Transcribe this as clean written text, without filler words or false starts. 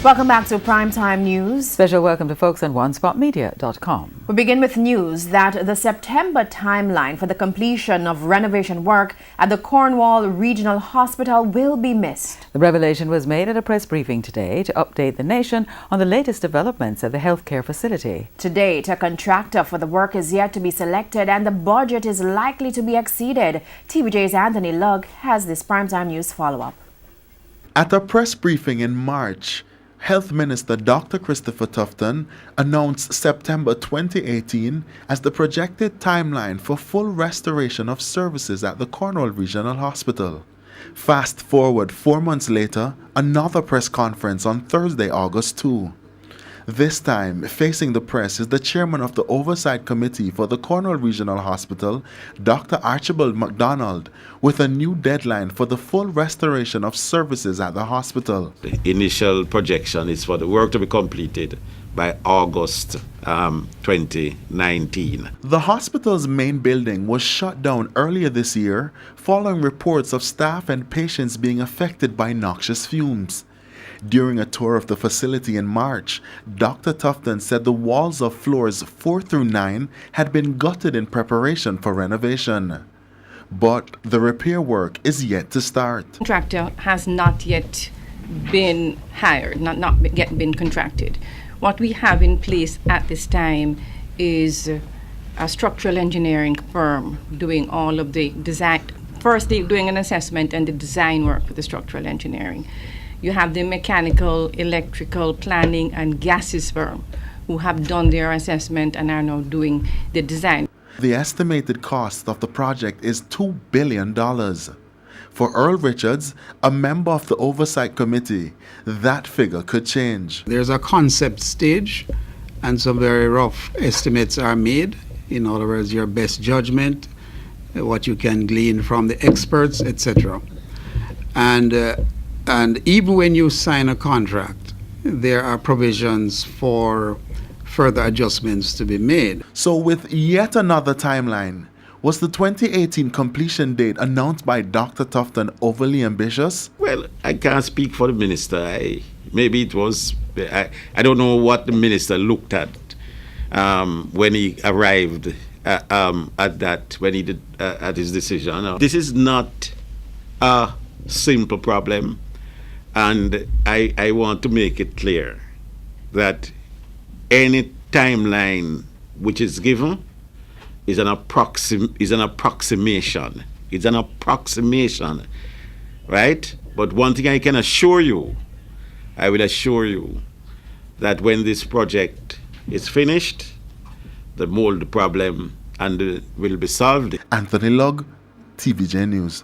Welcome back to Primetime News. Special welcome to folks on onespotmedia.com. We begin with news that the September timeline for the completion of renovation work at the Cornwall Regional Hospital will be missed. The revelation was made at a press briefing today to update the nation on the latest developments at the healthcare facility. To date, a contractor for the work is yet to be selected and the budget is likely to be exceeded. TVJ's Anthony Lugg has this Primetime News follow-up. At a press briefing in March, Health Minister Dr. Christopher Tufton announced September 2018 as the projected timeline for full restoration of services at the Cornwall Regional Hospital. Fast forward 4 months later, another press conference on Thursday, August 2. This time, facing the press is the chairman of the Oversight Committee for the Cornwall Regional Hospital, Dr. Archibald MacDonald, with a new deadline for the full restoration of services at the hospital. The initial projection is for the work to be completed by August 2019. The hospital's main building was shut down earlier this year following reports of staff and patients being affected by noxious fumes. During a tour of the facility in March, Dr. Tufton said the walls of floors 4 through 9 had been gutted in preparation for renovation. But the repair work is yet to start. The contractor has not yet been hired, not yet been contracted. What we have in place at this time is a structural engineering firm doing all of the design, firstly doing an assessment and the design work for the structural engineering. You have the mechanical, electrical, planning, and gases firm who have done their assessment and are now doing the design. The estimated cost of the project is $2 billion. For Earl Richards, a member of the Oversight Committee, that figure could change. There's a concept stage, and some very rough estimates are made. In other words, your best judgment, what you can glean from the experts, etc. And even when you sign a contract, there are provisions for further adjustments to be made. So with yet another timeline, was the 2018 completion date announced by Dr. Tufton overly ambitious? Well, I can't speak for the minister. Maybe it was, I don't know what the minister looked at when he arrived at that, when he did at his decision. This is not a simple problem. And I want to make it clear that any timeline which is given is an approximation. It's an approximation, right? But one thing I can assure you, I will assure you that when this project is finished, the mold problem will be solved. Anthony Lugg, TVJ News.